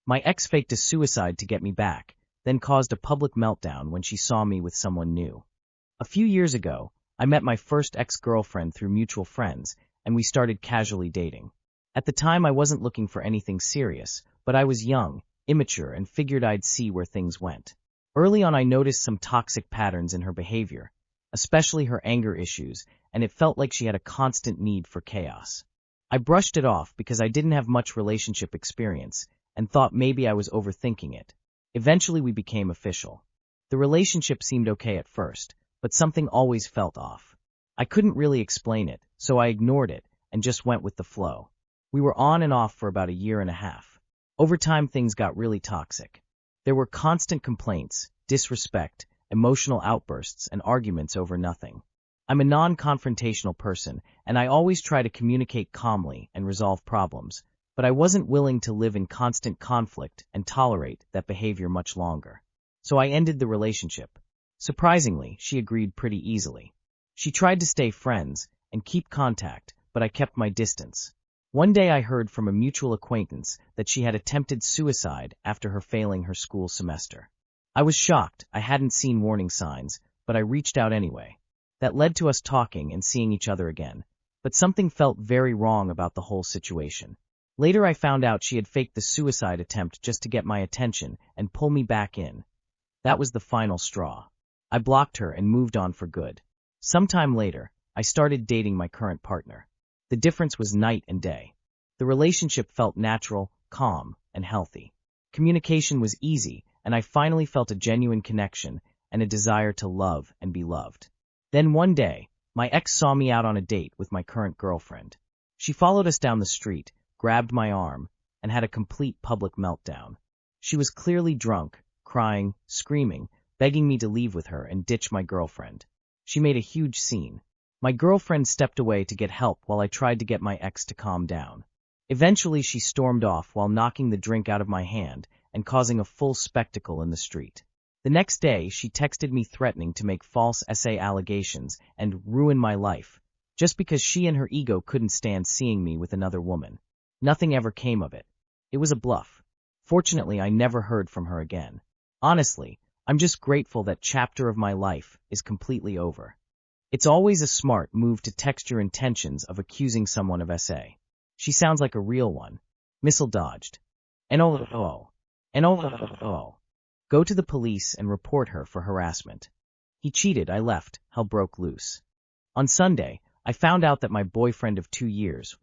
My ex faked a suicide to get me back, then caused a public meltdown when she saw me with someone new. A few years ago, I met my first ex-girlfriend through mutual friends, and we started casually dating. At the time I wasn't looking for anything serious, but I was young, immature, and figured I'd see where things went. Early on I noticed some toxic patterns in her behavior, especially her anger issues, and it felt like she had a constant need for chaos. I brushed it off because I didn't have much relationship experience, and thought maybe I was overthinking it. Eventually we became official. The relationship seemed okay at first, but something always felt off. I couldn't really explain it, so I ignored it and just went with the flow. We were on and off for about a year and a half. Over time things got really toxic. There were constant complaints, disrespect, emotional outbursts, and arguments over nothing. I'm a non-confrontational person, and I always try to communicate calmly and resolve problems, but I wasn't willing to live in constant conflict and tolerate that behavior much longer. So I ended the relationship. Surprisingly, she agreed pretty easily. She tried to stay friends and keep contact, but I kept my distance. One day I heard from a mutual acquaintance that she had attempted suicide after her failing her school semester. I was shocked. I hadn't seen warning signs, but I reached out anyway. That led to us talking and seeing each other again, but something felt very wrong about the whole situation. Later I found out she had faked the suicide attempt just to get my attention and pull me back in. That was the final straw. I blocked her and moved on for good. Sometime later, I started dating my current partner. The difference was night and day. The relationship felt natural, calm, and healthy. Communication was easy, and I finally felt a genuine connection and a desire to love and be loved. Then one day, my ex saw me out on a date with my current girlfriend. She followed us down the street, grabbed my arm, and had a complete public meltdown. She was clearly drunk, crying, screaming, begging me to leave with her and ditch my girlfriend. She made a huge scene. My girlfriend stepped away to get help while I tried to get my ex to calm down. Eventually she stormed off while knocking the drink out of my hand and causing a full spectacle in the street. The next day she texted me threatening to make false essay allegations and ruin my life, just because she and her ego couldn't stand seeing me with another woman. Nothing ever came of it. It was a bluff. Fortunately, I never heard from her again. Honestly, I'm just grateful that chapter of my life is completely over. It's always a smart move to text your intentions of accusing someone of SA. She sounds like a real one. Missile dodged. NOOO. NOOO. Go to the police and report her for harassment. He cheated, I left, hell broke loose. On Sunday, I found out that my boyfriend of 2 years,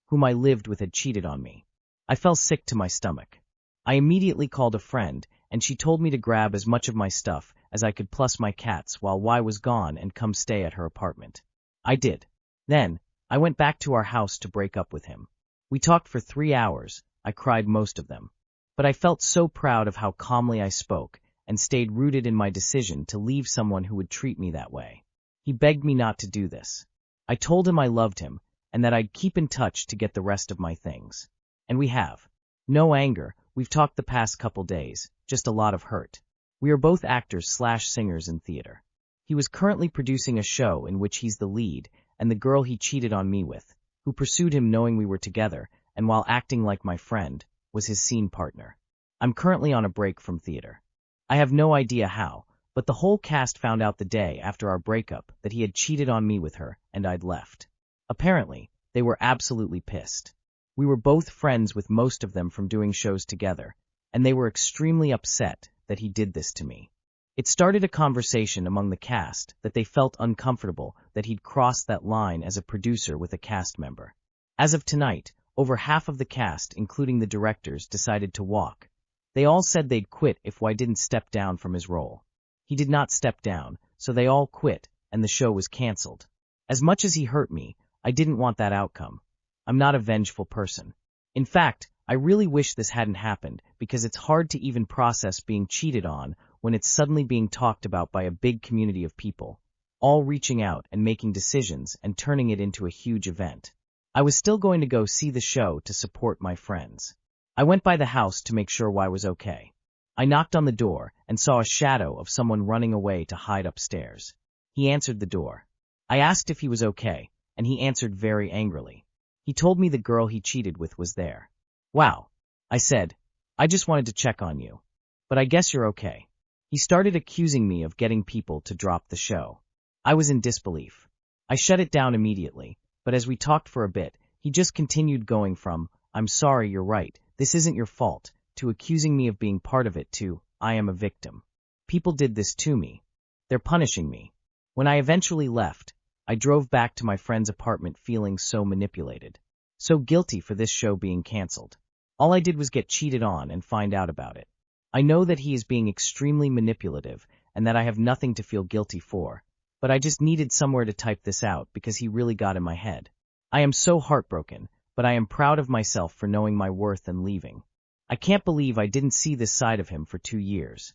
whom I lived with, had cheated on me. I fell sick to my stomach. I immediately called a friend, and she told me to grab as much of my stuff as I could plus my cats while Y was gone and come stay at her apartment. I did. Then, I went back to our house to break up with him. We talked for 3 hours. I cried most of them. But I felt so proud of how calmly I spoke and stayed rooted in my decision to leave someone who would treat me that way. He begged me not to do this. I told him I loved him and that I'd keep in touch to get the rest of my things. And we have. No anger, we've talked the past couple days, just a lot of hurt. We are both actors/singers in theater. He was currently producing a show in which he's the lead, and the girl he cheated on me with, who pursued him knowing we were together, and while acting like my friend, was his scene partner. I'm currently on a break from theater. I have no idea how, but the whole cast found out the day after our breakup that he had cheated on me with her and I'd left. Apparently, they were absolutely pissed. We were both friends with most of them from doing shows together, and they were extremely upset that he did this to me. It started a conversation among the cast that they felt uncomfortable that he'd crossed that line as a producer with a cast member. As of tonight, over half of the cast, including the directors, decided to walk. They all said they'd quit if Y didn't step down from his role. He did not step down, so they all quit, and the show was canceled. As much as he hurt me, I didn't want that outcome. I'm not a vengeful person. In fact, I really wish this hadn't happened because it's hard to even process being cheated on when it's suddenly being talked about by a big community of people, all reaching out and making decisions and turning it into a huge event. I was still going to go see the show to support my friends. I went by the house to make sure Y was okay. I knocked on the door and saw a shadow of someone running away to hide upstairs. He answered the door. I asked if he was okay, and he answered very angrily. He told me the girl he cheated with was there. Wow, I said. I just wanted to check on you. But I guess you're okay. He started accusing me of getting people to drop the show. I was in disbelief. I shut it down immediately, but as we talked for a bit, he just continued going from, "I'm sorry, you're right, this isn't your fault," to accusing me of being part of it to, "I am a victim. People did this to me. They're punishing me." When I eventually left, I drove back to my friend's apartment feeling so manipulated. So guilty for this show being canceled. All I did was get cheated on and find out about it. I know that he is being extremely manipulative and that I have nothing to feel guilty for, but I just needed somewhere to type this out because he really got in my head. I am so heartbroken, but I am proud of myself for knowing my worth and leaving. I can't believe I didn't see this side of him for 2 years.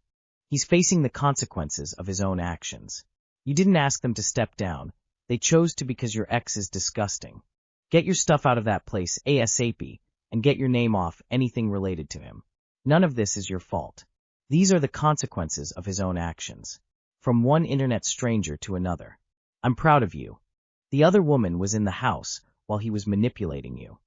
He's facing the consequences of his own actions. You didn't ask them to step down. They chose to because your ex is disgusting. Get your stuff out of that place ASAP and get your name off anything related to him. None of this is your fault. These are the consequences of his own actions. From one internet stranger to another. I'm proud of you. The other woman was in the house while he was manipulating you.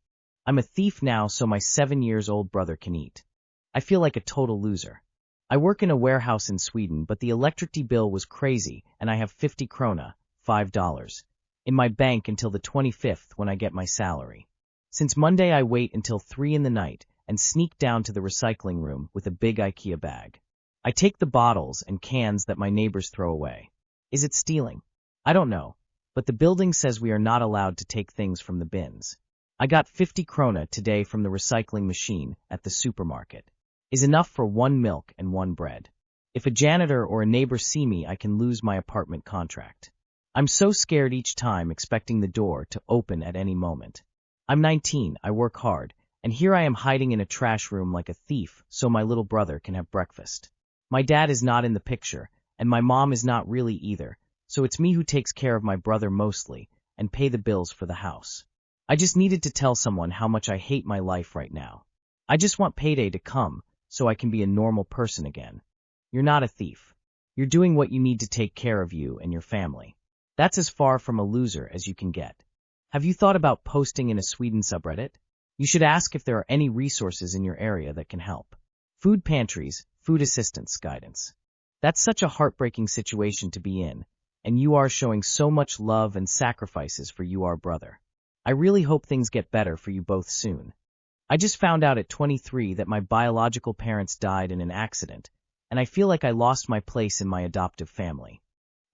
I'm a thief now so my 7-year-old brother can eat. I feel like a total loser. I work in a warehouse in Sweden, but the electricity bill was crazy and I have 50 krona, $5, in my bank until the 25th when I get my salary. Since Monday I wait until 3 in the night and sneak down to the recycling room with a big IKEA bag. I take the bottles and cans that my neighbors throw away. Is it stealing? I don't know, but the building says we are not allowed to take things from the bins. I got 50 krona today from the recycling machine at the supermarket. Is enough for 1 milk and 1 bread. If a janitor or a neighbor see me, I can lose my apartment contract. I'm so scared each time, expecting the door to open at any moment. I'm 19, I work hard, and here I am hiding in a trash room like a thief so my little brother can have breakfast. My dad is not in the picture, and my mom is not really either, so it's me who takes care of my brother mostly and pay the bills for the house. I just needed to tell someone how much I hate my life right now. I just want payday to come so I can be a normal person again. You're not a thief. You're doing what you need to take care of you and your family. That's as far from a loser as you can get. Have you thought about posting in a Sweden subreddit? You should ask if there are any resources in your area that can help. Food pantries, food assistance guidance. That's such a heartbreaking situation to be in, and you are showing so much love and sacrifices for your brother. I really hope things get better for you both soon. I just found out at 23 that my biological parents died in an accident, and I feel like I lost my place in my adoptive family.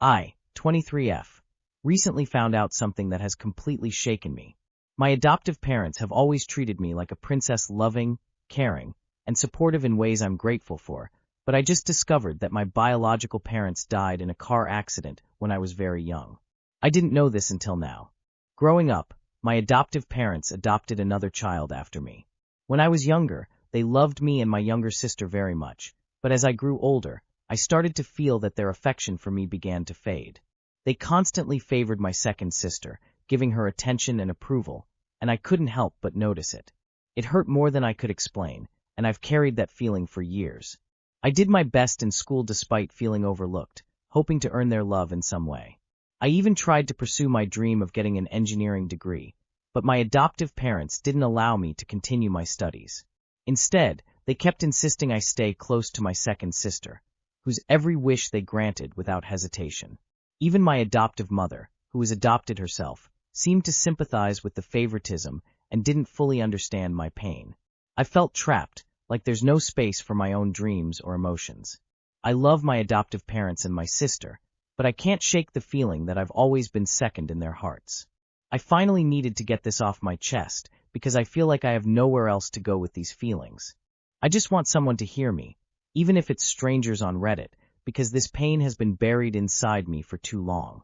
I, 23F, recently found out something that has completely shaken me. My adoptive parents have always treated me like a princess, loving, caring, and supportive in ways I'm grateful for, but I just discovered that my biological parents died in a car accident when I was very young. I didn't know this until now. Growing up, my adoptive parents adopted another child after me. When I was younger, they loved me and my younger sister very much, but as I grew older, I started to feel that their affection for me began to fade. They constantly favored my second sister, giving her attention and approval, and I couldn't help but notice it. It hurt more than I could explain, and I've carried that feeling for years. I did my best in school despite feeling overlooked, hoping to earn their love in some way. I even tried to pursue my dream of getting an engineering degree, but my adoptive parents didn't allow me to continue my studies. Instead, they kept insisting I stay close to my second sister, whose every wish they granted without hesitation. Even my adoptive mother, who was adopted herself, seemed to sympathize with the favoritism and didn't fully understand my pain. I felt trapped, like there's no space for my own dreams or emotions. I love my adoptive parents and my sister, but I can't shake the feeling that I've always been second in their hearts. I finally needed to get this off my chest because I feel like I have nowhere else to go with these feelings. I just want someone to hear me, even if it's strangers on Reddit, because this pain has been buried inside me for too long.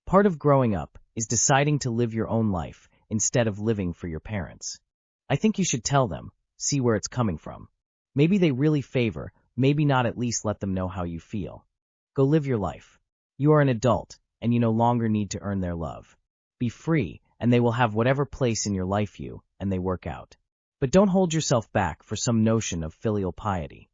Part of growing up is deciding to live your own life instead of living for your parents. I think you should tell them, see where it's coming from. Maybe they really favor, maybe not, at least let them know how you feel. Go live your life. You are an adult, and you no longer need to earn their love. Be free, and they will have whatever place in your life and they work out. But don't hold yourself back for some notion of filial piety.